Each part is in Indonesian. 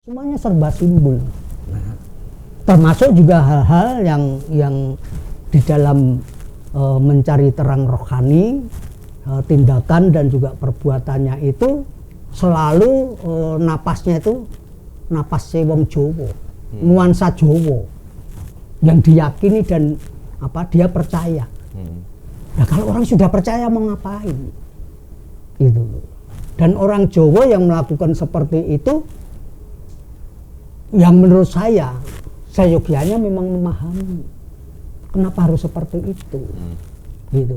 Semuanya serba simbol. Nah, termasuk juga hal-hal yang di dalam mencari terang rohani, tindakan dan juga perbuatannya itu selalu napasnya itu napas wong Jawa, nuansa Jawa yang diyakini dan dia percaya. Nah, kalau orang sudah percaya mau ngapain? Gitu. Dan orang Jawa yang melakukan seperti itu, yang menurut saya seyogianya memang memahami kenapa harus seperti itu. Gitu.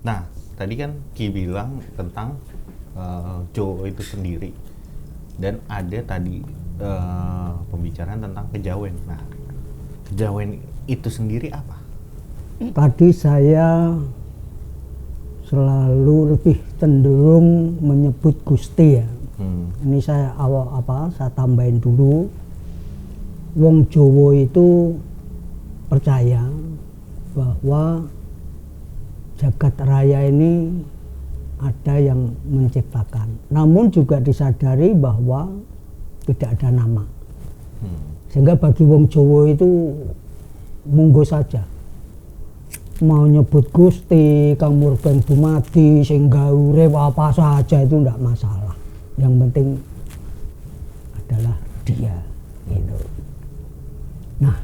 Nah, tadi kan Ki bilang tentang Jawa itu sendiri, dan ada tadi pembicaraan tentang kejawen. Nah, kejawen itu sendiri apa? Tadi saya selalu lebih cenderung menyebut Gusti ya. Ini saya saya tambahin dulu. Wong Jawa itu percaya bahwa jagat raya ini ada yang menciptakan. Namun juga disadari bahwa tidak ada nama. Sehingga bagi wong Jawa itu monggo saja. Mau nyebut Gusti, Kang Murben Dumadi, sing gawe apa saja itu tidak masalah. Yang penting adalah dia. Gitu. Nah,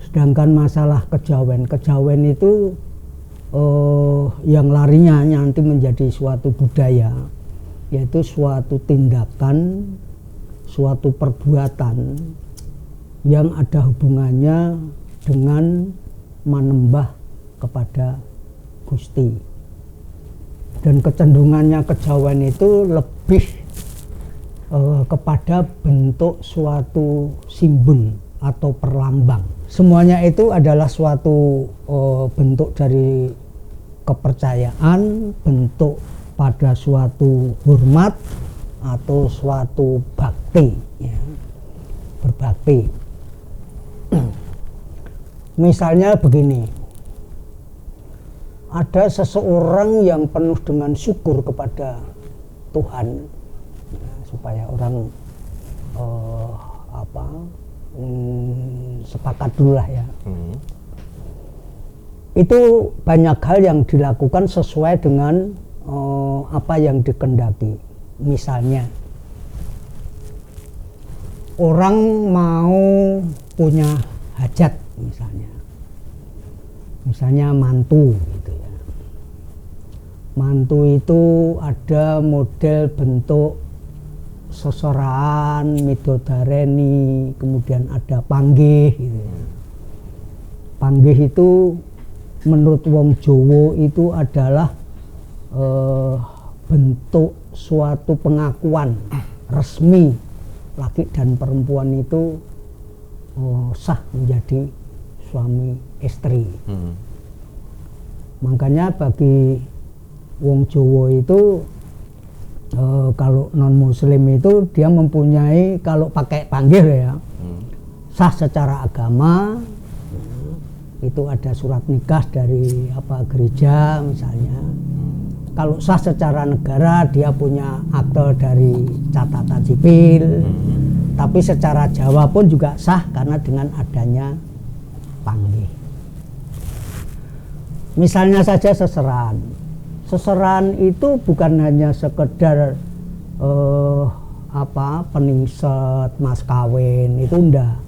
sedangkan masalah kejawen itu yang larinya nanti menjadi suatu budaya, yaitu suatu tindakan, suatu perbuatan yang ada hubungannya dengan menembah kepada Gusti. Dan kecenderungannya kejawen itu lebih kepada bentuk suatu simbol atau perlambang. Semuanya itu adalah suatu bentuk dari kepercayaan, bentuk pada suatu hormat atau suatu bakti, ya. Berbakti. Misalnya begini, ada seseorang yang penuh dengan syukur kepada Tuhan, supaya orang sepakat dulu lah ya. Itu banyak hal yang dilakukan sesuai dengan apa yang dikehendaki. Misalnya orang mau punya hajat, misalnya mantu gitu ya. Mantu itu ada model bentuk seseraan, midodareni, kemudian ada panggih gitu ya. Panggih itu menurut wong Jawa itu adalah bentuk suatu pengakuan resmi laki dan perempuan itu sah menjadi suami istri. Makanya bagi wong Jawa itu kalau non muslim itu dia mempunyai, kalau pakai panggih ya, sah secara agama, itu ada surat nikah dari gereja misalnya. Kalau sah secara negara dia punya akte dari catatan sipil. Tapi secara Jawa pun juga sah karena dengan adanya panggih. Misalnya saja seseran. Seseran itu bukan hanya sekedar peningset, mas kawin, itu enggak.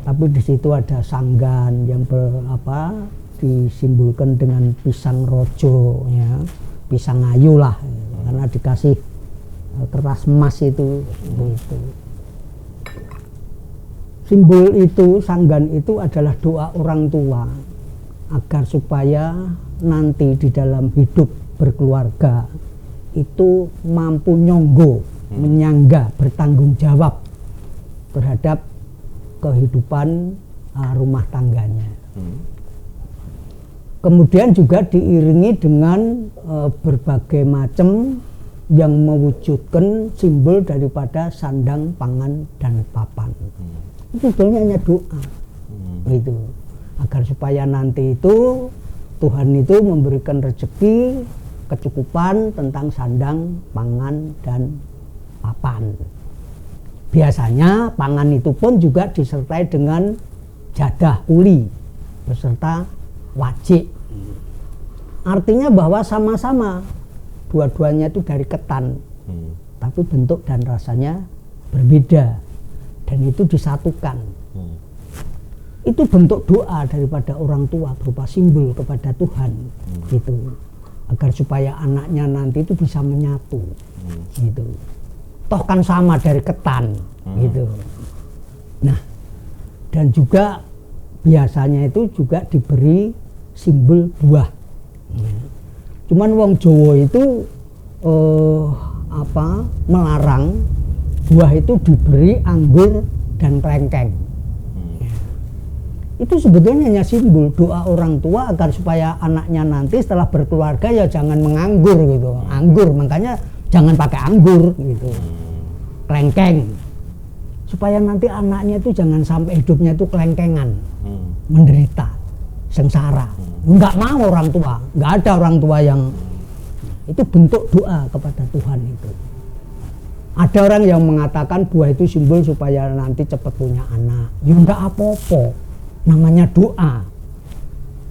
Tapi di situ ada sanggan yang disimbolkan dengan pisang rojo, ya, pisang ayu lah, karena dikasih kertas emas itu. Simbol itu, sanggan itu adalah doa orang tua agar supaya nanti di dalam hidup berkeluarga itu mampu nyonggo, menyangga, bertanggung jawab terhadap kehidupan rumah tangganya. Kemudian juga diiringi dengan berbagai macam yang mewujudkan simbol daripada sandang, pangan, dan papan. Itu sebetulnya hanya doa. Gitu. Agar supaya nanti itu Tuhan itu memberikan rezeki, kecukupan tentang sandang, pangan, dan papan. Biasanya pangan itu pun juga disertai dengan jadah uli beserta wajik. Artinya bahwa sama-sama dua-duanya itu dari ketan, tapi bentuk dan rasanya berbeda, dan itu disatukan. Itu bentuk doa daripada orang tua berupa simbol kepada Tuhan, gitu, agar supaya anaknya nanti itu bisa menyatu, gitu. Toh kan sama dari ketan, gitu. Nah, dan juga biasanya itu juga diberi simbol buah. Cuman wong Jawa itu melarang buah itu diberi anggur dan klengkeng. Itu sebetulnya hanya simbol doa orang tua agar supaya anaknya nanti setelah berkeluarga ya jangan menganggur gitu. Anggur, makanya jangan pakai anggur gitu. Klengkeng. Supaya nanti anaknya itu jangan sampai hidupnya itu kelengkengan. Menderita, sengsara. Enggak mau orang tua, enggak ada orang tua yang itu bentuk doa kepada Tuhan itu. Ada orang yang mengatakan buah itu simbol supaya nanti cepat punya anak. Ya enggak apa-apa, namanya doa.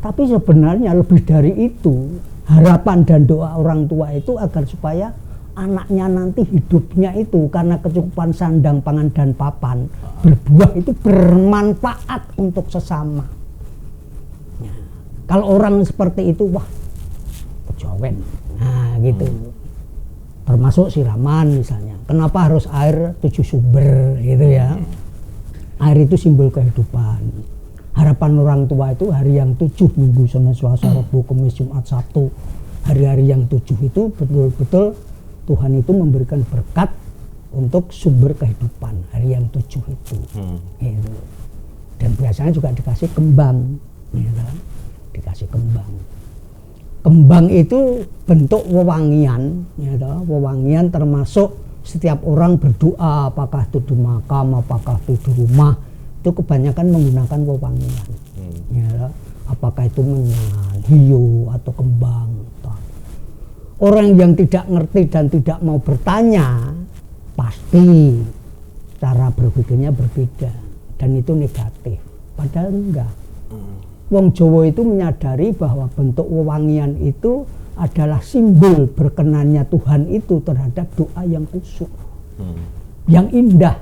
Tapi sebenarnya lebih dari itu, harapan dan doa orang tua itu agar supaya anaknya nanti hidupnya itu karena kecukupan sandang, pangan, dan papan, berbuah itu bermanfaat untuk sesama. Ya. Kalau orang seperti itu, wah, kejawen. Nah, gitu. Termasuk siraman misalnya. Kenapa harus air 7 sumber gitu ya? Air itu simbol kehidupan. Harapan orang tua itu hari yang 7 Minggu, Senin, Selasa, Rabu, Kamis, Jumat, Sabtu. Hari-hari yang 7 itu betul-betul Tuhan itu memberikan berkat untuk sumber kehidupan. Hari yang 7 itu. Gitu. Dan biasanya juga dikasih kembang. Gitu. Dikasih kembang. Kembang itu bentuk wewangian, gitu. Wewangian termasuk setiap orang berdoa, apakah itu di makam, apakah itu di rumah, itu kebanyakan menggunakan wewangian. Gitu. Apakah itu menyan, hiu, atau kembang. Orang yang tidak ngerti dan tidak mau bertanya, pasti cara berpikirnya berbeda. Dan itu negatif. Padahal enggak. Wong Jawa itu menyadari bahwa bentuk wewangian itu adalah simbol berkenannya Tuhan itu terhadap doa yang khusyuk, yang indah,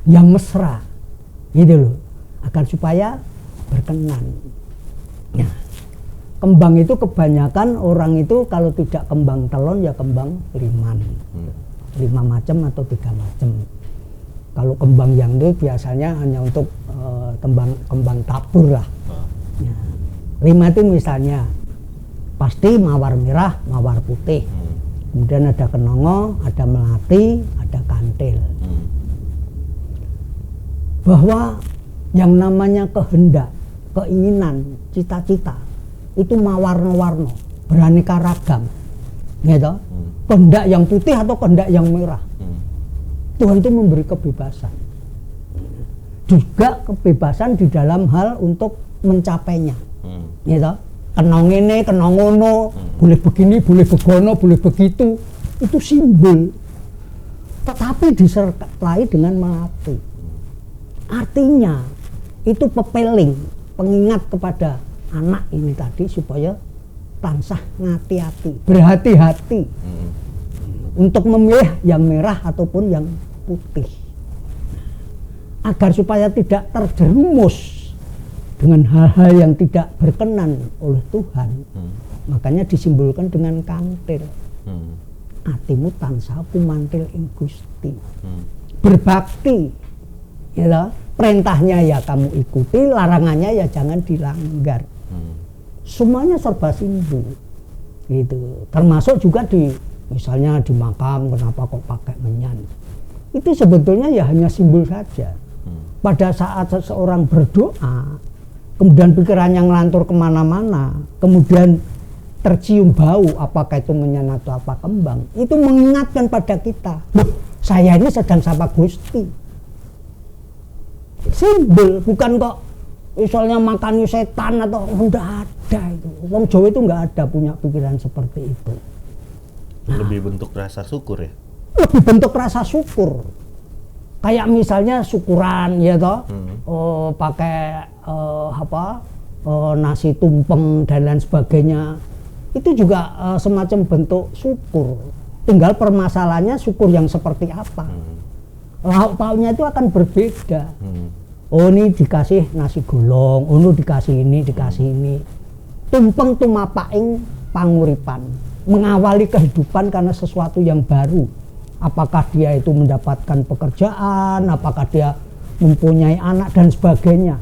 yang mesra, gitu loh, agar supaya berkenan. Nah, kembang itu kebanyakan orang itu kalau tidak kembang telon ya kembang liman, 5 macam atau 3 macam. Kalau kembang yang itu biasanya hanya untuk kembang tabur lah. Ya. 5 itu misalnya pasti mawar merah, mawar putih, kemudian ada kenongo, ada melati, ada kantil. Bahwa yang namanya kehendak, keinginan, cita-cita itu mawarno-warno, beraneka ragam, gitu. Kehendak yang putih atau kehendak yang merah, Tuhan itu memberi kebebasan. Juga kebebasan di dalam hal untuk mencapainya, gitu. Kenong ini, kenong ngono, boleh begini, boleh begono, boleh begitu, itu simbol. Tetapi disertai dengan melati. Artinya itu pepeling, pengingat kepada anak ini tadi supaya tansah ngati-hati, berhati-hati untuk memilih yang merah ataupun yang putih, agar supaya tidak terjerumus dengan hal-hal yang tidak berkenan oleh Tuhan. Makanya disimbolkan dengan kantil. Atimu tansah kumantil ing Gusti. Berbakti, ya, perintahnya ya kamu ikuti, larangannya ya jangan dilanggar. Semuanya serba simbol, gitu. Termasuk juga di misalnya di makam, kenapa kok pakai menyan? Itu sebetulnya ya hanya simbol saja. Pada saat seseorang berdoa, kemudian pikirannya ngelantur kemana-mana, kemudian tercium bau, apakah itu menyan atau apa kembang, itu mengingatkan pada kita, loh, saya ini sedang sapa Gusti. Simbol, bukan kok misalnya makan setan atau enggak ada itu. Wong Jawa itu enggak ada punya pikiran seperti itu. Lebih bentuk rasa syukur ya? Lebih bentuk rasa syukur. Kayak misalnya syukuran ya toh, pakai nasi tumpeng dan lain sebagainya. Itu juga semacam bentuk syukur. Tinggal permasalahannya syukur yang seperti apa. Lauk pauknya itu akan berbeda. Oh ini dikasih nasi golong, oh ini dikasih ini, dikasih ini. Tumpeng tumapaing panguripan, mengawali kehidupan karena sesuatu yang baru. Apakah dia itu mendapatkan pekerjaan, apakah dia mempunyai anak dan sebagainya.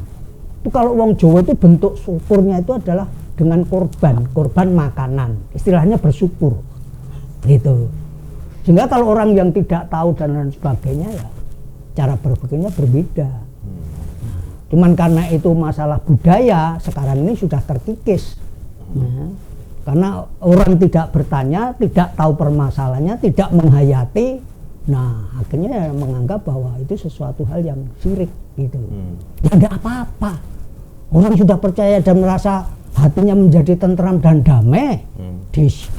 Itu kalau wong Jawa itu bentuk syukurnya itu adalah dengan korban makanan. Istilahnya bersyukur. Gitu. Sehingga kalau orang yang tidak tahu dan lain sebagainya ya cara berpikirnya berbeda. Cuman karena itu masalah budaya sekarang ini sudah terkikis. Karena orang tidak bertanya, tidak tahu permasalahannya, tidak menghayati, nah akhirnya menganggap bahwa itu sesuatu hal yang syirik gitu. Ya tidak apa-apa. Orang sudah percaya dan merasa hatinya menjadi tentram dan damai,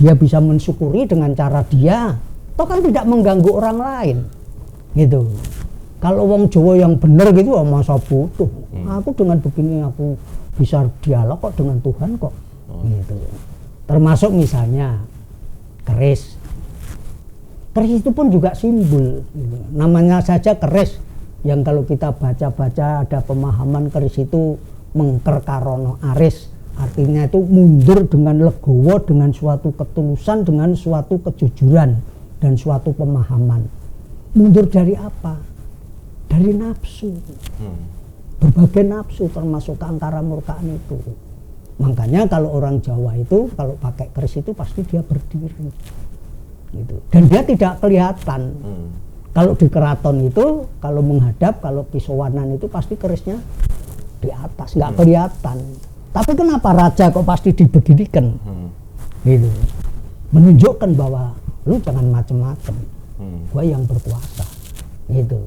dia bisa mensyukuri dengan cara dia. Toh kan tidak mengganggu orang lain, gitu. Kalau wong Jawa yang benar gitu, masa butuh. Aku dengan begini aku bisa dialog kok dengan Tuhan kok, gitu. Termasuk misalnya keris. Keris itu pun juga simbol. Gitu. Namanya saja keris, yang kalau kita baca-baca ada pemahaman keris itu mengker karono aris. Artinya itu mundur dengan legowo, dengan suatu ketulusan, dengan suatu kejujuran dan suatu pemahaman. Mundur dari apa? Dari nafsu. Berbagai nafsu termasuk keangkara murkaan itu. Makanya kalau orang Jawa itu kalau pakai keris itu pasti dia berdiri. Gitu. Dan dia tidak kelihatan. Kalau di keraton itu kalau menghadap, kalau pisowanan itu pasti kerisnya di atas, nggak kelihatan. Tapi kenapa raja kok pasti dibeginikan? Gitu. Menunjukkan bahwa lu jangan macem-macem, gua yang berkuasa. Gitu.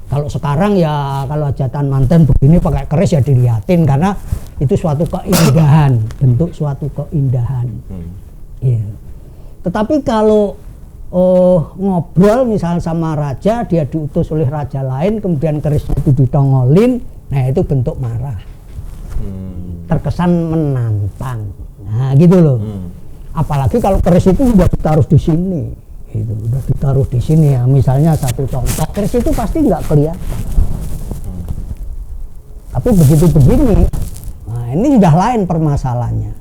Kalau sekarang ya kalau hajatan manten begini pakai keris ya dilihatin karena itu suatu keindahan, bentuk suatu keindahan. Iya. Tetapi kalau ngobrol misalnya sama raja, dia diutus oleh raja lain, kemudian kerisnya itu ditongolin, nah itu bentuk marah. Terkesan menantang. Nah, gitu loh. Apalagi kalau keris itu sudah ditaruh di sini. Itu udah ditaruh di sini ya. Misalnya satu contoh, keris itu pasti nggak kelihatan. Tapi begitu begini, nah ini sudah lain permasalahannya.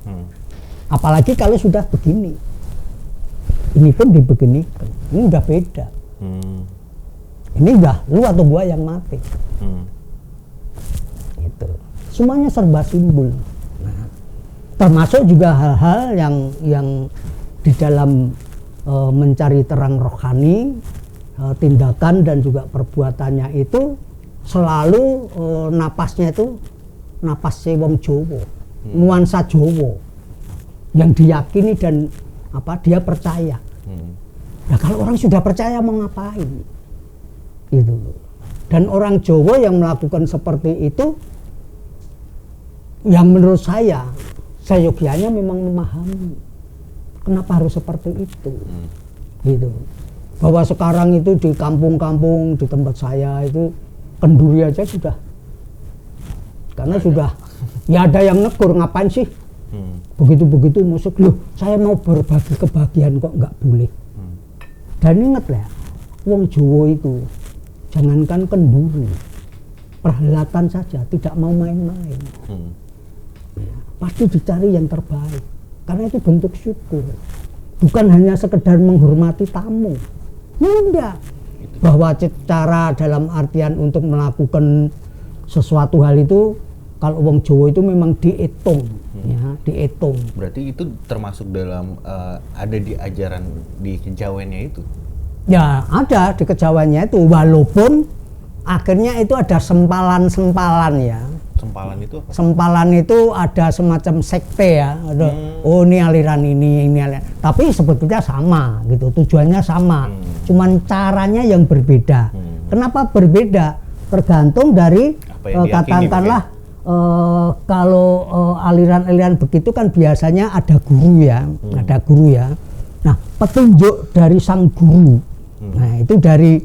Apalagi kalau sudah begini. Ini pun dibeginikan. Ini udah beda. Ini udah lu atau gua yang mati. Gitu. Semuanya serba simbol. Nah, termasuk juga hal-hal yang di dalam mencari terang rohani, tindakan dan juga perbuatannya itu selalu napasnya itu napas wong Jawa, nuansa Jawa yang diyakini dan dia percaya. Nah kalau orang sudah percaya mau ngapain? Gitu. Dan orang Jawa yang melakukan seperti itu, yang menurut saya seyogianya memang memahami. Kenapa harus seperti itu? Gitu. Bahwa sekarang itu di kampung-kampung di tempat saya itu kenduri aja sudah. Karena sudah ya ada yang negur, ngapain sih? Begitu-begitu musik, loh saya mau berbagi kebahagiaan kok nggak boleh. Dan ingat lah, wong Jawa itu jangankan kenduri, perhelatan saja tidak mau main-main. Pasti dicari yang terbaik. Karena itu bentuk syukur, bukan hanya sekedar menghormati tamu. Enggak, bahwa cara dalam artian untuk melakukan sesuatu hal itu, kalau wong Jawa itu memang dihitung, ya, dihitung. Berarti itu termasuk dalam ada di ajaran di kejawennya itu? Ya ada di kejawennya itu, walaupun akhirnya itu ada sempalan-sempalan ya. Sempalan itu apa? Sempalan itu ada semacam sekte ya. Oh ini aliran ini aliran. Tapi sebetulnya sama gitu, tujuannya sama. Cuman caranya yang berbeda. Kenapa berbeda? Tergantung dari yang diyakini, katakanlah kalau aliran-aliran begitu kan biasanya ada guru ya, ada guru ya. Nah, petunjuk dari sang guru, nah itu dari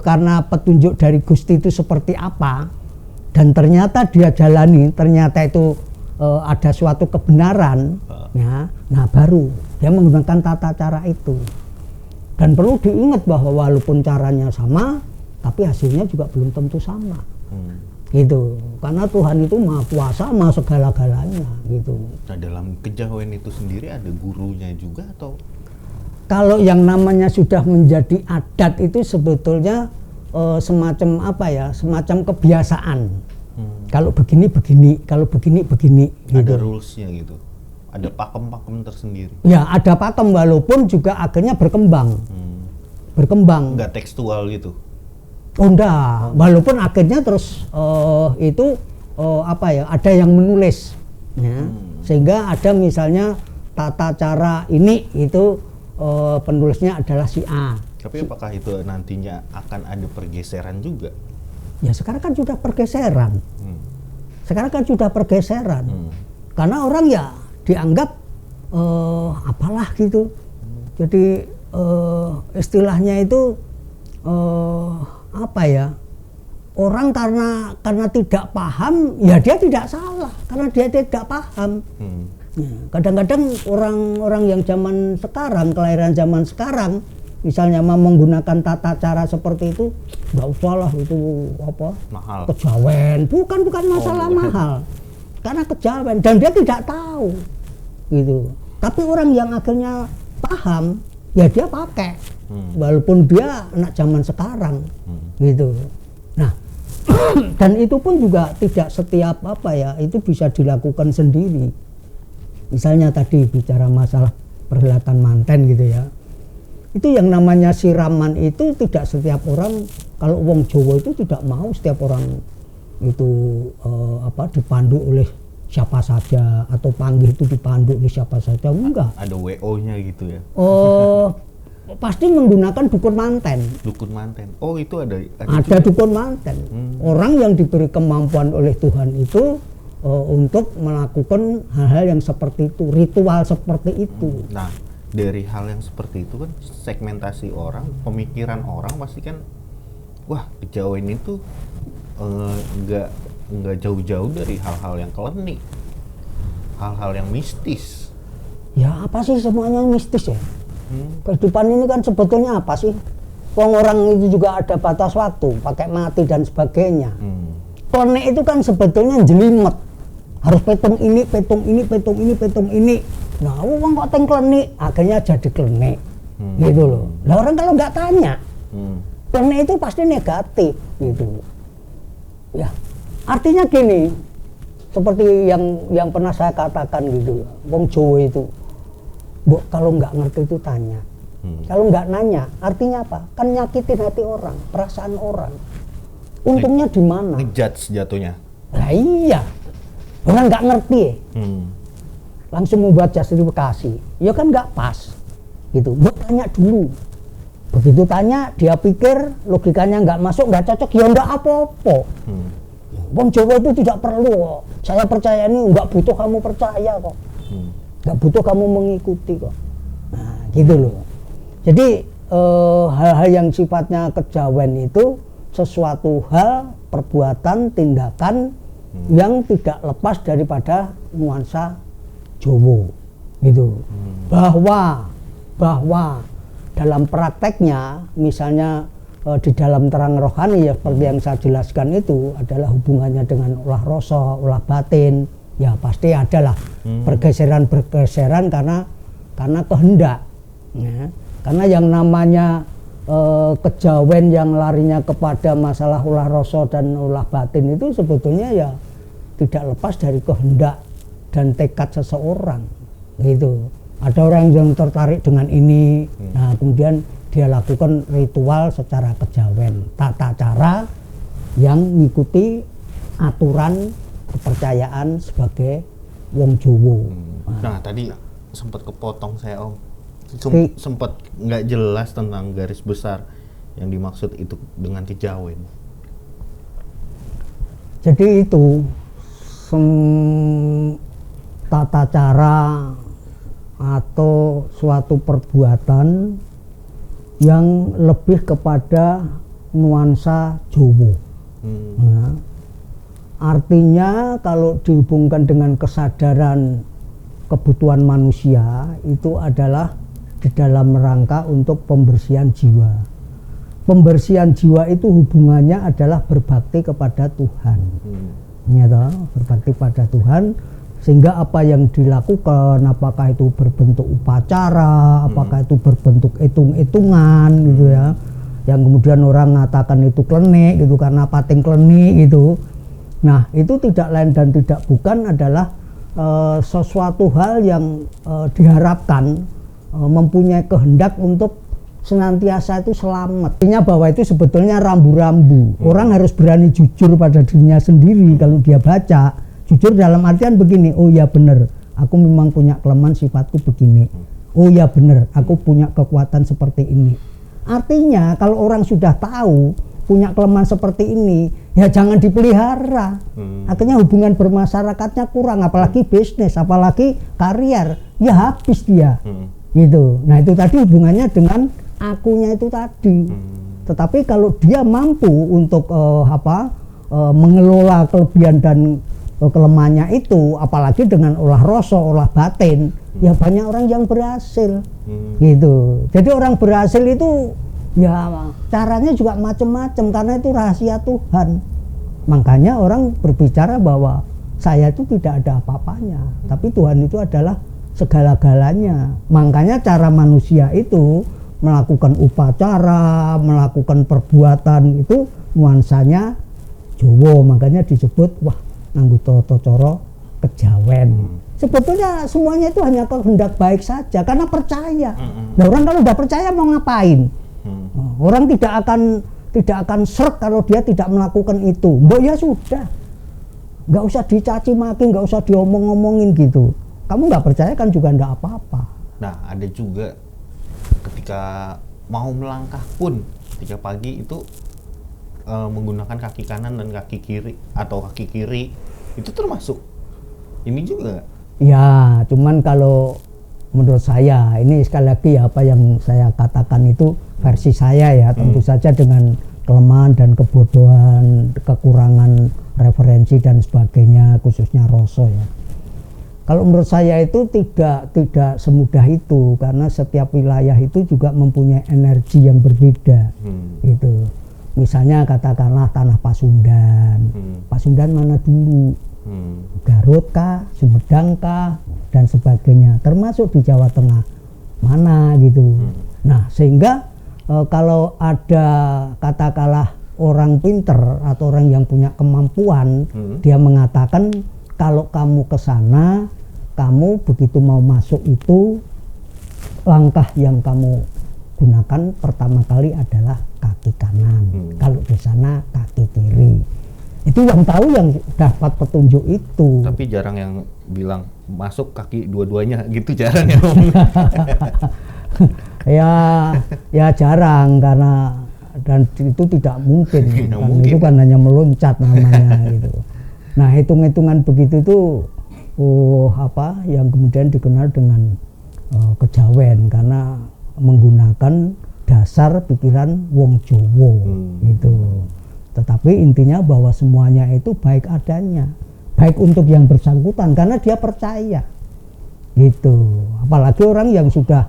karena petunjuk dari Gusti itu seperti apa, dan ternyata dia jalani, ternyata itu ada suatu kebenaran, ya, nah baru dia menggunakan tata cara itu. Dan perlu diingat bahwa walaupun caranya sama, tapi hasilnya juga belum tentu sama. Gitu. Karena Tuhan itu Maha Kuasa, Maha segala-galanya gitu. Nah, dalam kejawen itu sendiri ada gurunya juga atau? Kalau yang namanya sudah menjadi adat itu sebetulnya semacam apa ya? Semacam kebiasaan. Kalau begini begini, kalau begini begini gitu. Ada rules-nya gitu. Ada pakem-pakem tersendiri. Ya, ada pakem walaupun juga akhirnya berkembang. Berkembang. Enggak tekstual gitu. Oh enggak, walaupun akhirnya terus itu apa ya, ada yang menulis ya. Sehingga ada misalnya tata cara ini itu penulisnya adalah si A. Tapi apakah itu nantinya akan ada pergeseran juga? Ya sekarang kan sudah pergeseran. Sekarang kan sudah pergeseran. Karena orang ya dianggap apalah gitu. Jadi istilahnya itu apa ya, orang karena tidak paham ya dia tidak salah karena dia tidak paham. Ya, kadang-kadang orang-orang yang zaman sekarang, kelahiran zaman sekarang, misalnya mau menggunakan tata cara seperti itu, nggak usah lah itu apa mahal, kejawen, bukan masalah mahal, karena kejawen dan dia tidak tahu gitu. Tapi orang yang akhirnya paham ya dia pakai. Walaupun dia anak zaman sekarang gitu. Nah, dan itu pun juga tidak setiap apa ya, itu bisa dilakukan sendiri. Misalnya tadi bicara masalah perhelatan manten gitu ya. Itu yang namanya siraman itu tidak setiap orang, kalau wong Jawa itu tidak mau setiap orang itu dipandu oleh siapa saja atau panggil itu dipandu oleh siapa saja, enggak. Ada WO-nya gitu ya. Pasti menggunakan dukun manten. Dukun manten. Oh, itu ada dukun manten. Orang yang diberi kemampuan oleh Tuhan itu untuk melakukan hal-hal yang seperti itu, ritual seperti itu. Nah, dari hal yang seperti itu kan segmentasi orang, pemikiran orang pasti kan, wah, kejawen itu enggak jauh-jauh dari hal-hal yang klinik, hal-hal yang mistis. Ya apa sih semuanya mistis ya? Kehidupan ini kan sebetulnya apa sih? Orang itu juga ada batas waktu, pakai mati dan sebagainya. Klenik itu kan sebetulnya jelimet, harus petung ini, petung ini, petung ini, petung ini. Nah, uang kok teng klenik, akhirnya jadi klenik, gitu loh. Nah, orang kalau nggak tanya, klenik itu pasti negatif, gitu. Ya, artinya gini, seperti yang pernah saya katakan gitu, wong Jawa itu. Kalau nggak ngerti itu tanya, kalau nggak nanya artinya apa? Kan nyakitin hati orang, perasaan orang. Untungnya di mana? Ngejudge jatuhnya. Lah iya, orang nggak ngerti, langsung membuat justifikasi, ya kan nggak pas, gitu. Buat tanya dulu, begitu tanya dia pikir logikanya nggak masuk, nggak cocok, ya nggak apa-apa. Wong Jawa itu tidak perlu kok. Saya percaya ini nggak butuh kamu percaya kok. Nggak butuh kamu mengikuti kok. Nah gitu loh. Jadi hal-hal yang sifatnya kejawen itu sesuatu hal, perbuatan, tindakan yang tidak lepas daripada nuansa Jawa gitu. Bahwa dalam prakteknya misalnya di dalam terang rohani ya seperti yang saya jelaskan itu adalah hubungannya dengan ulah rasa, ulah batin. Ya pasti adalah pergeseran karena kehendak ya. Karena yang namanya kejawen yang larinya kepada masalah ulah rasa dan ulah batin itu sebetulnya ya tidak lepas dari kehendak dan tekad seseorang gitu. Ada orang yang tertarik dengan ini, nah kemudian dia lakukan ritual secara kejawen, tata cara yang mengikuti aturan kepercayaan sebagai wong Jawa. Nah, tadi sempat kepotong saya Om. Sempat nggak jelas tentang garis besar yang dimaksud itu dengan kejawen. Jadi itu tata cara atau suatu perbuatan yang lebih kepada nuansa Jawa. Nah, artinya kalau dihubungkan dengan kesadaran kebutuhan manusia itu adalah di dalam rangka untuk pembersihan jiwa. Pembersihan jiwa itu hubungannya adalah berbakti kepada Tuhan. Berbakti pada Tuhan, sehingga apa yang dilakukan, apakah itu berbentuk upacara, apakah itu berbentuk hitung-hitungan gitu ya, yang kemudian orang mengatakan itu klenik gitu karena pating klenik gitu. Nah, itu tidak lain dan tidak bukan adalah sesuatu hal yang diharapkan mempunyai kehendak untuk senantiasa itu selamat. Artinya bahwa itu sebetulnya rambu-rambu. Orang harus berani jujur pada dirinya sendiri kalau dia baca. Jujur dalam artian begini, oh ya benar, aku memang punya kelemahan, sifatku begini. Oh ya benar, aku punya kekuatan seperti ini. Artinya kalau orang sudah tahu punya kelemahan seperti ini, ya jangan dipelihara. Akhirnya hubungan bermasyarakatnya kurang, apalagi bisnis, apalagi karier, ya habis dia. Gitu. Nah itu tadi hubungannya dengan akunya itu tadi. Tetapi kalau dia mampu untuk mengelola kelebihan dan kelemahannya itu, apalagi dengan olah rasa, olah batin, ya banyak orang yang berhasil. Gitu. Jadi orang berhasil itu ya caranya juga macam-macam karena itu rahasia Tuhan. Makanya orang berbicara bahwa saya itu tidak ada apa-apanya, tapi Tuhan itu adalah segala-galanya. Makanya cara manusia itu melakukan upacara, melakukan perbuatan itu nuansanya Jawa, makanya disebut wah nganggo tata cara kejawen. Sebetulnya semuanya itu hanya kehendak baik saja karena percaya. Nah, orang kalau udah percaya mau ngapain? Orang tidak akan serk kalau dia tidak melakukan itu. Mbok ya sudah, nggak usah dicaci maki, nggak usah diomong-ngomongin gitu. Kamu nggak percaya kan juga nggak apa-apa. Nah, ada juga ketika mau melangkah pun ketika pagi itu menggunakan kaki kanan dan kaki kiri atau kaki kiri itu termasuk ini juga. Ya, cuman kalau menurut saya ini sekali lagi apa yang saya katakan itu versi saya ya, tentu saja dengan kelemahan dan kebodohan, kekurangan referensi dan sebagainya, khususnya rasa ya. Kalau menurut saya itu tidak semudah itu karena setiap wilayah itu juga mempunyai energi yang berbeda. Gitu. Misalnya katakanlah tanah Pasundan. Pasundan mana dulu? Garut kah, Sumedang kah, dan sebagainya. Termasuk di Jawa Tengah mana gitu. Nah, sehingga kalau ada katakanlah orang pinter atau orang yang punya kemampuan, dia mengatakan kalau kamu ke sana, kamu begitu mau masuk itu langkah yang kamu gunakan pertama kali adalah kaki kanan. Kalau di sana kaki kiri. Itu yang tahu yang dapat petunjuk itu. Tapi jarang yang bilang masuk kaki dua-duanya gitu, jarang ya. ya jarang karena dan itu tidak mungkin. Karena itu kan hanya meloncat namanya gitu. Nah, hitung-hitungan begitu itu yang kemudian dikenal dengan kejawen karena menggunakan dasar pikiran wong Jawa gitu. Tetapi intinya bahwa semuanya itu baik adanya, baik untuk yang bersangkutan karena dia percaya gitu. Apalagi orang yang sudah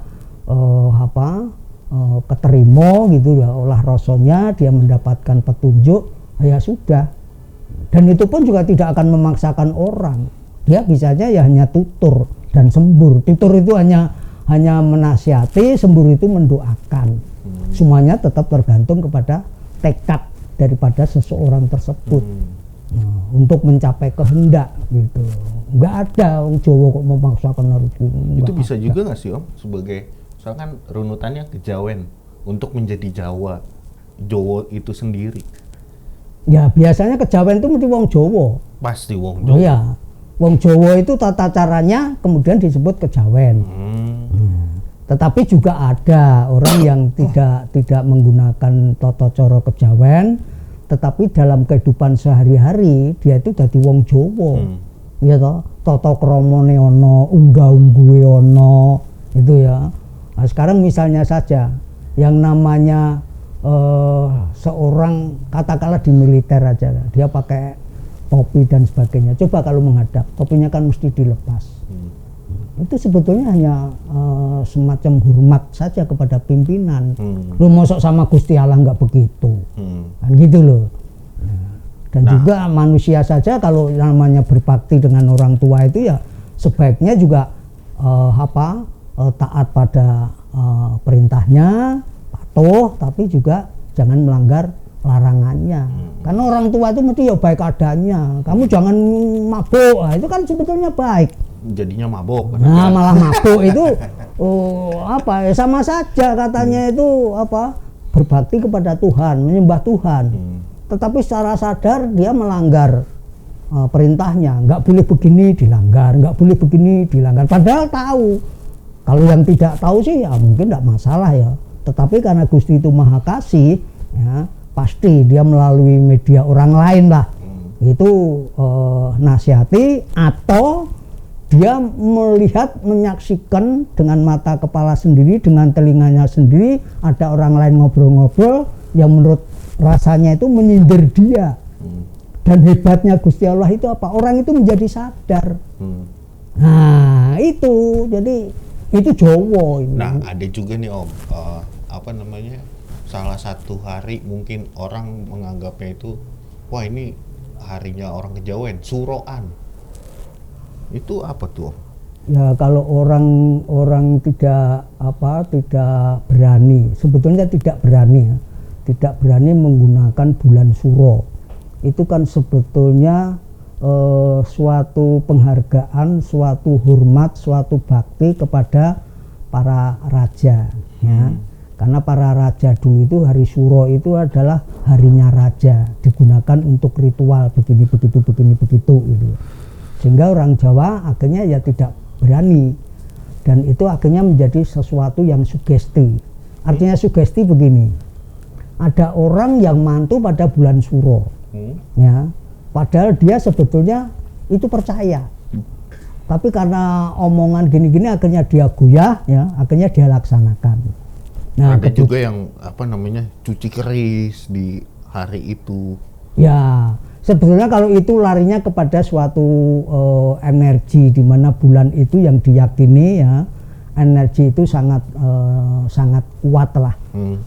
keterima gitu ya, olah rasanya dia mendapatkan petunjuk, ya sudah. Dan itu pun juga tidak akan memaksakan orang. Dia bisanya ya hanya tutur dan sembur. Tutur itu hanya menasihati, sembur itu mendoakan. Semuanya tetap tergantung kepada tekad daripada seseorang tersebut. Nah, untuk mencapai kehendak gitu. Nggak ada orang Jawa kok memaksakan harus gitu. Itu bisa juga nggak sih Om sebagai soalnya kan runutannya kejawen untuk menjadi Jawa itu sendiri. Ya biasanya kejawen itu mesti wong Jawa. Pasti wong Jawa. Oh ya, wong Jawa itu tata caranya kemudian disebut kejawen. Tetapi juga ada orang yang tidak menggunakan tata cara kejawen, tetapi dalam kehidupan sehari-hari dia itu dadi wong Jawa. Ya toh, tata kramane ana, unggah-ungguhe ana, itu ya. Nah, sekarang misalnya saja yang namanya seorang katakanlah di militer aja, dia pakai topi dan sebagainya. Coba kalau menghadap, topinya kan mesti dilepas. Itu sebetulnya hanya semacam hormat saja kepada pimpinan. Lu mosok sama Gusti Allah nggak begitu, kan gitu loh. Dan juga manusia saja kalau namanya berbakti dengan orang tua itu ya sebaiknya juga taat pada perintahnya, patuh, tapi juga jangan melanggar larangannya. Karena orang tua itu mesti ya baik adanya. Kamu jangan mabuk, nah, itu kan sebetulnya baik. Jadinya mabuk. Nah, malah mabuk itu sama saja katanya itu berbakti kepada Tuhan, menyembah Tuhan. Tetapi secara sadar dia melanggar perintahnya, nggak boleh begini dilanggar, nggak boleh begini dilanggar. Padahal tahu. Kalau yang tidak tahu sih ya mungkin tidak masalah ya. Tetapi karena Gusti itu Maha Kasih, ya pasti dia melalui media orang lain lah. Itu nasihati atau dia melihat, menyaksikan dengan mata kepala sendiri, dengan telinganya sendiri, ada orang lain ngobrol-ngobrol yang menurut rasanya itu menyindir dia. Dan hebatnya Gusti Allah itu apa? Orang itu menjadi sadar. Nah itu, jadi itu Jawa ini. Nah ada juga nih Om, salah satu hari mungkin orang menganggapnya itu, wah ini harinya orang kejawen, suroan. Itu apa tuh Om? Ya kalau orang tidak berani, sebetulnya tidak berani ya. Tidak berani menggunakan bulan Suro. Itu kan sebetulnya suatu penghargaan, suatu hormat, suatu bakti kepada para raja, ya. Karena para raja dulu itu hari Suro itu adalah harinya raja, digunakan untuk ritual begini begitu gitu. Sehingga orang Jawa akhirnya ya tidak berani, dan itu akhirnya menjadi sesuatu yang sugesti. Artinya sugesti begini, ada orang yang mantu pada bulan Suro, ya. Padahal dia sebetulnya itu percaya, tapi karena omongan gini-gini akhirnya dia goyah, ya, akhirnya dia laksanakan. Nah, ada juga yang cuci keris di hari itu. Ya, sebetulnya kalau itu larinya kepada suatu energi di mana bulan itu yang diyakini ya, energi itu sangat kuat lah.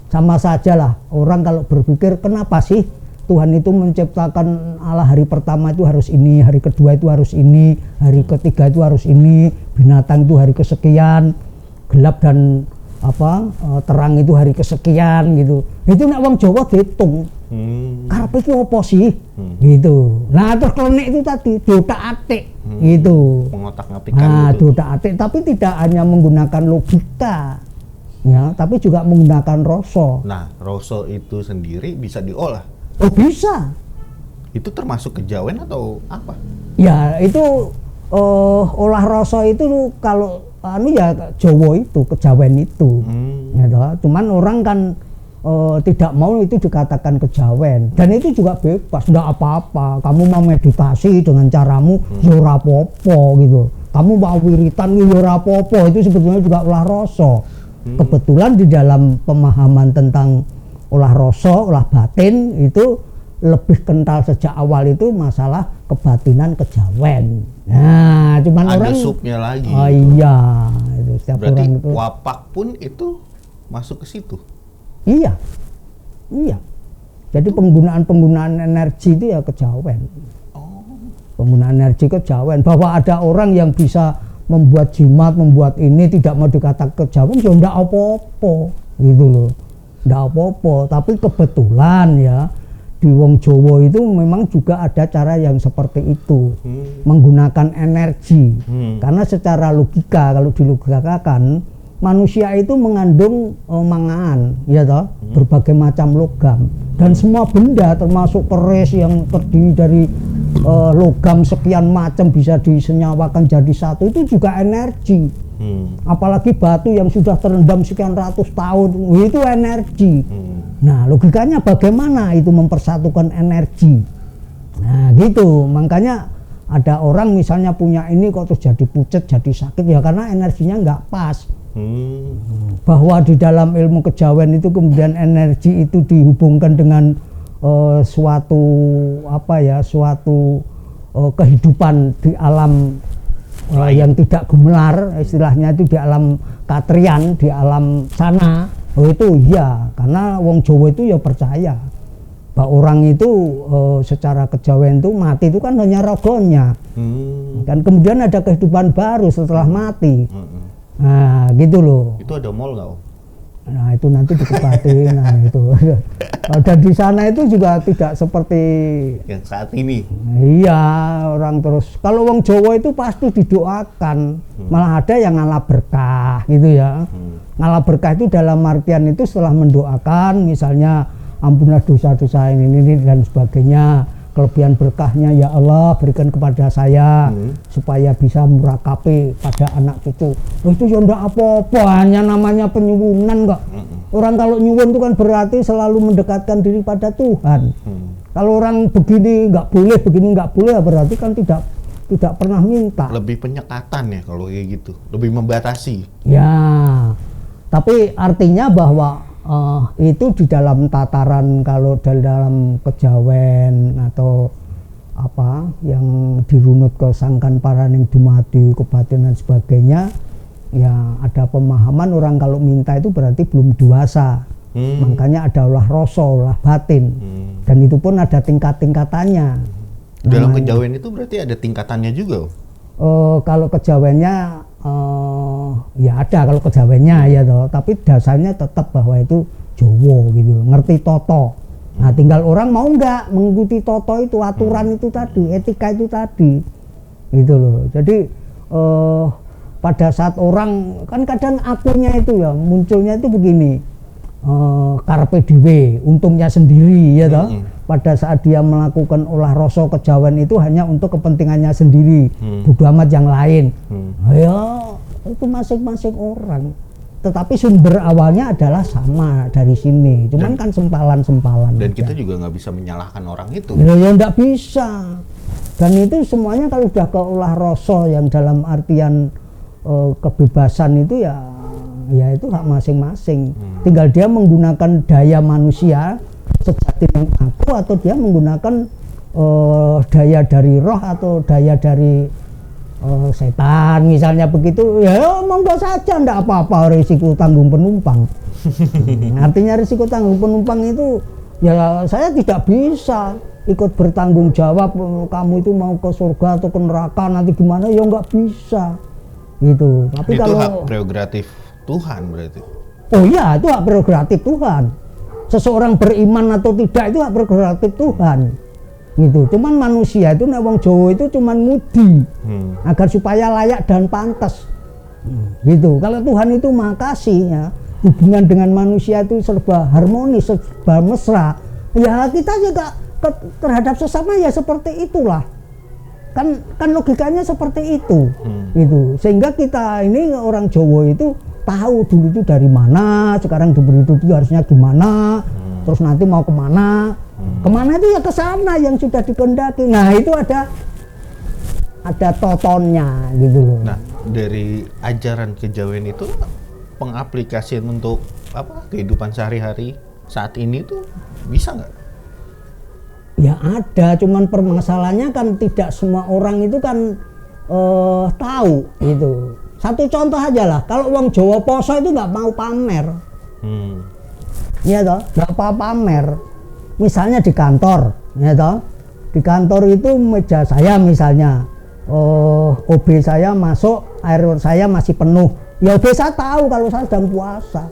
Sama saja lah orang kalau berpikir kenapa sih Tuhan itu menciptakan Allah hari pertama itu harus ini, hari kedua itu harus ini, hari ketiga itu harus ini, binatang itu hari kesekian, gelap dan terang itu hari kesekian gitu. Itu nek wong Jawa diitung. Karepe iki opo sih? Gitu. Nah, terus klenik itu tadi diotak-atik gitu. Mengotak-atikkan gitu. Diotak-atik, tapi tidak hanya menggunakan logika. Ya, tapi juga menggunakan rasa. Nah, rasa itu sendiri bisa diolah. Oh, bisa. Itu termasuk kejawen atau apa? Ya, itu olah rasa itu kalau ya Jawa itu, kejawen itu. Ya, cuman orang kan tidak mau itu dikatakan kejawen, dan itu juga bebas, enggak apa-apa. Kamu mau meditasi dengan caramu, ya ora apa-apa gitu. Kamu mau wiritan, ya ora apa-apa. Itu sebetulnya juga olah rasa. Kebetulan di dalam pemahaman tentang olah rasa, olah batin itu lebih kental sejak awal itu masalah kebatinan kejawen. Nah, cuman ada orang subnya lagi. Oh itu. Iya, itu setiap berarti orang itu. wapak pun itu masuk ke situ. Iya. Iya. Jadi penggunaan energi itu ya kejawen. Penggunaan energi kejawen, bahwa ada orang yang bisa membuat jimat, membuat ini tidak mau dikatakan kejawen, ya enggak apa-apa gitu loh. Enggak apa-apa, tapi kebetulan ya di wong Jawa itu memang juga ada cara yang seperti itu, menggunakan energi. Karena secara logika, kalau dilogikakan, manusia itu mengandung mangaan, ya toh, berbagai macam logam, dan semua benda termasuk keris yang terdiri dari logam sekian macam bisa disenyawakan jadi satu, itu juga energi. Apalagi batu yang sudah terendam sekian ratus tahun, itu energi. Nah, logikanya bagaimana itu mempersatukan energi? Nah, gitu. Makanya ada orang misalnya punya ini kok terus jadi pucat, jadi sakit, ya karena energinya nggak pas. Bahwa di dalam ilmu kejawen itu kemudian energi itu dihubungkan dengan suatu kehidupan di alam yang tidak gemelar, istilahnya itu di alam katrian, di alam sana. Itu iya, karena wong Jawa itu ya percaya bahwa orang itu secara kejawen itu mati itu kan hanya rogonya. Kan kemudian ada kehidupan baru setelah mati. Nah, gitu loh. Itu ada mall nggak, Om? Nah, itu nanti dikepatin. Nah, itu. Dan di sana itu juga tidak seperti yang saat ini. Iya, orang terus. Kalau wong Jawa itu pasti didoakan. Malah ada yang ngalah berkah gitu ya. Ngalah berkah itu dalam artian itu setelah mendoakan, misalnya ampunlah dosa-dosa ini dan sebagainya. Kelebihan berkahnya ya Allah berikan kepada saya supaya bisa murakabe pada anak cucu. Itu ya enggak apa-apa, hanya namanya penyuwunan kok. Orang kalau nyuwun itu kan berarti selalu mendekatkan diri pada Tuhan. Kalau orang begini nggak boleh, begini nggak boleh, ya berarti kan tidak pernah minta. Lebih penyekatan ya kalau kayak gitu, lebih membatasi. Ya, tapi artinya bahwa itu di dalam tataran, kalau dalam kejawen atau apa yang dirunut ke sangkan paraning dumadi kebatin dan sebagainya, ya ada pemahaman orang kalau minta itu berarti belum dewasa. Makanya ada olah rasa, olah batin, dan itu pun ada tingkat-tingkatannya. Dalam kejawen itu berarti ada tingkatannya juga. Kalau kejawennya ya ada kalau kejawennya ya toh, tapi dasarnya tetap bahwa itu Jawa gitu, ngerti toto. Nah, tinggal orang mau nggak mengikuti toto itu, aturan itu tadi, etika itu tadi, gitu loh. Jadi pada saat orang kan kadang akunya itu ya munculnya itu begini, karpe dhewe, untungnya sendiri ya toh. Pada saat dia melakukan olah rasa kejawen itu hanya untuk kepentingannya sendiri, bodo amat yang lain. Ya itu masing-masing orang. Tetapi sumber awalnya adalah sama dari sini, cuman kan sempalan-sempalan. Dan kita juga nggak bisa menyalahkan orang itu. Ya nggak bisa. Dan itu semuanya kalau udah ke olah rasa yang dalam artian kebebasan itu ya itu hak masing-masing. Tinggal dia menggunakan daya manusia sejati yang aku, atau dia menggunakan daya dari roh atau daya dari setan misalnya begitu, ya monggo saja, ndak apa-apa, risiko tanggung penumpang. Artinya risiko tanggung penumpang itu ya saya tidak bisa ikut bertanggung jawab kamu itu mau ke surga atau ke neraka nanti gimana, ya nggak bisa gitu. Tapi itu kalau hak prerogatif Tuhan berarti. Oh iya, itu hak prerogatif Tuhan. Seseorang beriman atau tidak itu hak prerogatif Tuhan. Gitu. Cuman manusia itu wong Jawa itu cuman mudi agar supaya layak dan pantas. Gitu. Kalau Tuhan itu Maha Kasih ya, hubungan dengan manusia itu serba harmonis, serba mesra. Ya kita juga terhadap sesama ya seperti itulah. Kan logikanya seperti itu. Gitu. Sehingga kita ini orang Jawa itu tahu dulu itu dari mana, sekarang diberi itu harusnya gimana, terus nanti mau kemana. Kemana itu ya ke sana yang sudah dikehendaki. Nah itu ada totonnya gitu loh. Nah dari ajaran kejawen itu pengaplikasian untuk apa kehidupan sehari-hari saat ini tuh bisa nggak? Ya ada, cuman permasalahannya kan tidak semua orang itu kan tahu gitu. Satu contoh aja lah, kalau wong Jawa poso itu nggak mau pamer. Iya toh, nggak mau pamer. Misalnya di kantor, ya toh, di kantor itu meja saya misalnya, OB saya masuk, air saya masih penuh. Ya OB saya tahu kalau saya sedang puasa.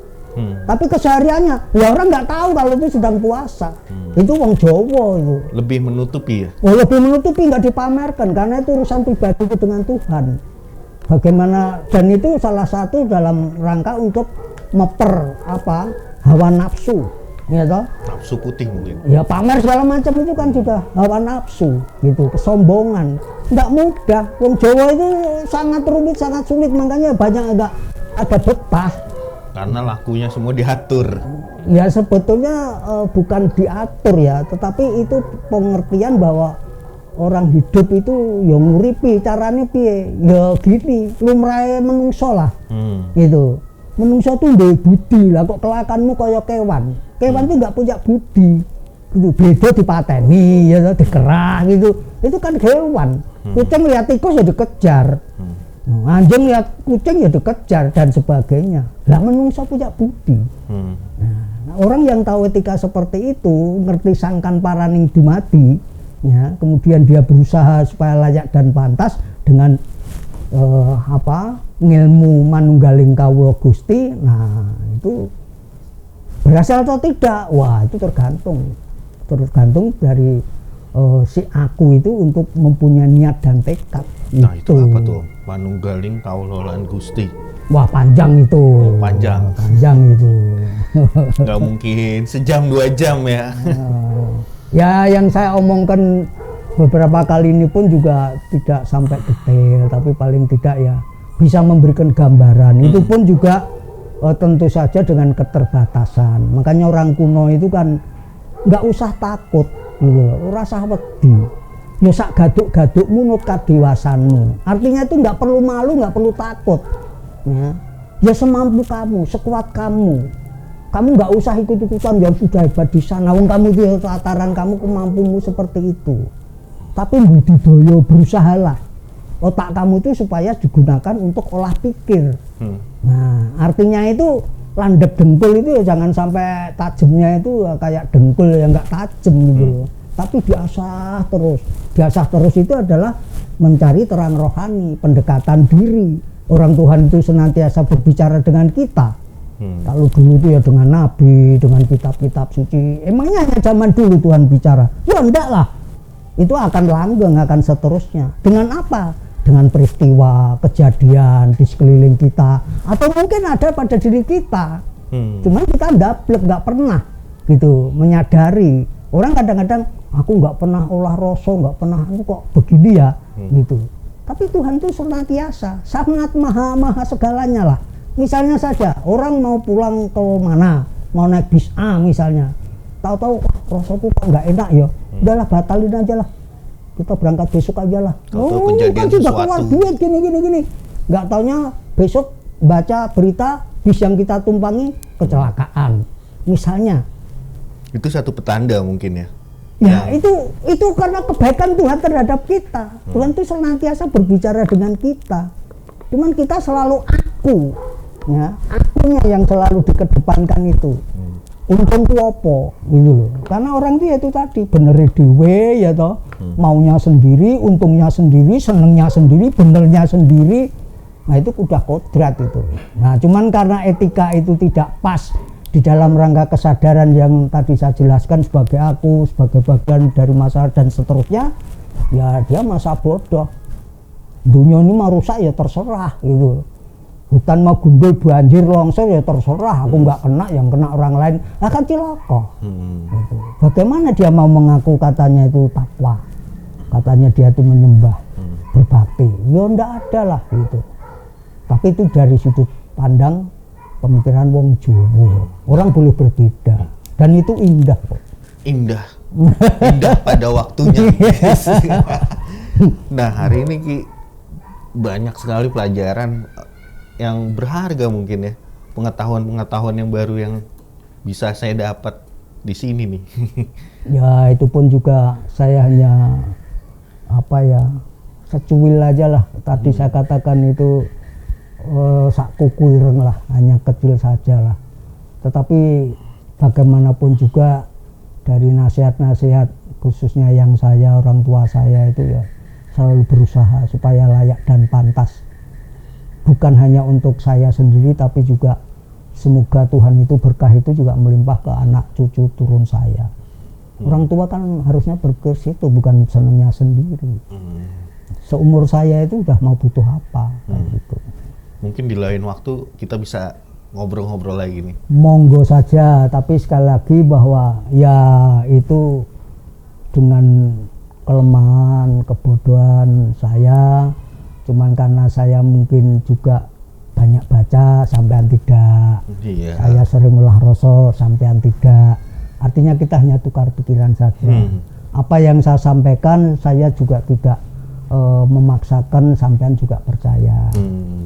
Tapi kesehariannya, ya orang nggak tahu kalau itu sedang puasa. Itu wong Jawa itu. Lebih menutupi ya? Oh, lebih menutupi, nggak dipamerkan karena itu urusan pribadi dengan Tuhan. Bagaimana, dan itu salah satu dalam rangka untuk meper hawa nafsu. Ya toh? Nafsu putih mungkin. Ya pamer segala macam itu kan juga hawa nafsu gitu, kesombongan. Enggak mudah. Wong Jawa itu sangat rumit, sangat sulit, makanya banyak ada betah. Karena lakunya semua diatur. Ya sebetulnya bukan diatur ya, tetapi itu pengertian bahwa orang hidup itu ya nguripi carane piye, ya gini lumrahe menungso lah. Gitu. Menungso tuh duwe budi lah, kok kelakanmu kaya kewan. Kewan tuh nggak punya budi. Gitu, beda dipateni ya dikerah gitu. Itu kan hewan. Kucing lihat tikus ya dikejar. Anjing lihat kucing ya dikejar dan sebagainya. Lah menungso punya budi. Nah, orang yang tahu etika seperti itu, ngerti sangkan paraning dumadi, ya, kemudian dia berusaha supaya layak dan pantas dengan ngilmu manunggaling kawula Gusti. Nah, itu berhasil atau tidak? Wah, itu tergantung dari si aku itu untuk mempunyai niat dan tekad. Nah, itu apa tuh? Manunggaling kawula Gusti. Wah, panjang itu. Panjang itu. Nggak mungkin sejam 2 jam ya. Ya, yang saya omongkan beberapa kali ini pun juga tidak sampai detail, tapi paling tidak ya bisa memberikan gambaran. Itu pun juga tentu saja dengan keterbatasan. Makanya orang kuno itu kan nggak usah takut, gitu, ora usah wedi. Ya sak gaduk-gadukmu nut kadewasanmu. Artinya itu nggak perlu malu, nggak perlu takut. Ya semampu kamu, sekuat kamu. Kamu nggak usah ikut-ikutan yang sudah hebat di sana. Wong kamu di tataran kamu kemampumu seperti itu. Tapi budidaya berusahalah otak kamu itu supaya digunakan untuk olah pikir. Nah, artinya itu landep dengkul itu ya jangan sampai tajamnya itu kayak dengkul yang nggak tajam gitu. Tapi diasah terus. Diasah terus itu adalah mencari terang rohani, pendekatan diri. Orang Tuhan itu senantiasa berbicara dengan kita. Kalau dulu itu ya dengan nabi, dengan kitab-kitab suci. Emangnya hanya zaman dulu Tuhan bicara? Ya enggak lah. Itu akan langgeng, akan seterusnya. Dengan apa? Dengan peristiwa, kejadian di sekeliling kita, atau mungkin ada pada diri kita. Cuman kita nggak pernah gitu menyadari. Orang kadang-kadang aku nggak pernah olah rasa, nggak pernah aku kok begini ya, gitu. Tapi Tuhan itu senantiasa, sangat maha segalanya lah. Misalnya saja orang mau pulang ke mana, mau naik bis A misalnya, tahu-tahu rasaku kok nggak enak ya. Udahlah batalin aja lah, kita berangkat besok aja lah. Kan sudah keluar duit gini. Nggak taunya besok baca berita bis yang kita tumpangi kecelakaan misalnya. Itu satu petanda mungkin ya. Ya itu karena kebaikan Tuhan terhadap kita. Tuhan itu senantiasa berbicara dengan kita. Cuman kita selalu aku, ya akunya yang selalu dikedepankan itu. Untungku apa gitu loh. Karena orang itu tadi bener dhewe ya toh, maunya sendiri, untungnya sendiri, senengnya sendiri, benernya sendiri. Nah itu udah kodrat itu. Nah cuman karena etika itu tidak pas di dalam rangka kesadaran yang tadi saya jelaskan sebagai aku, sebagai bagian dari masyarakat dan seterusnya, ya dia masa bodoh. Dunia ini mau rusak ya terserah gitu. Hutan mau gundul banjir longsor ya terserah, aku nggak kena, yang kena orang lain akan cilaka. Gitu. Bagaimana dia mau mengaku katanya itu takwa, katanya dia itu menyembah, berbakti, ya ndak ada lah gitu. Tapi itu dari sudut pandang pemikiran wong Jawa. Orang boleh berbeda dan itu indah kok. Indah pada waktunya. Nah hari ini Ki, banyak sekali pelajaran yang berharga mungkin ya, pengetahuan yang baru yang bisa saya dapat di sini nih. Ya itu pun juga saya hanya secuil aja lah. Tadi saya katakan itu sak kuku ireng lah, hanya kecil saja lah. Tetapi bagaimanapun juga dari nasihat-nasihat khususnya yang saya, orang tua saya itu ya selalu berusaha supaya layak dan pantas. Bukan hanya untuk saya sendiri, tapi juga semoga Tuhan itu berkah itu juga melimpah ke anak cucu turun saya. Orang tua kan harusnya berpikir itu, bukan senangnya sendiri. Seumur saya itu udah mau butuh apa, gitu. Mungkin di lain waktu kita bisa ngobrol-ngobrol lagi nih. Monggo saja, tapi sekali lagi bahwa ya itu dengan kelemahan, kebodohan saya. Cuman karena saya mungkin juga banyak baca baca sampean tidak, Iya. saya sering ulah rasa sampean tidak. Artinya kita hanya tukar pikiran saja. Apa yang saya sampaikan saya juga tidak memaksakan sampean juga percaya.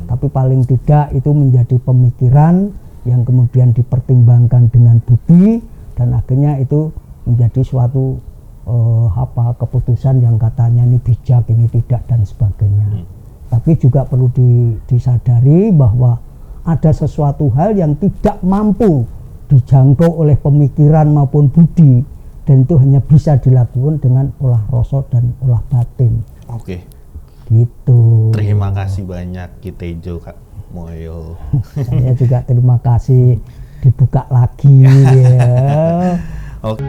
Tapi paling tidak itu menjadi pemikiran yang kemudian dipertimbangkan dengan budi dan akhirnya itu menjadi suatu keputusan yang katanya ini bijak, ini tidak dan sebagainya. Tapi juga perlu disadari bahwa ada sesuatu hal yang tidak mampu dijangkau oleh pemikiran maupun budi, dan itu hanya bisa dilakukan dengan olah rasa dan olah batin. Oke. Gitu. Terima kasih banyak Ki Tejo Kak Moyo. Saya juga terima kasih dibuka lagi ya. Oke.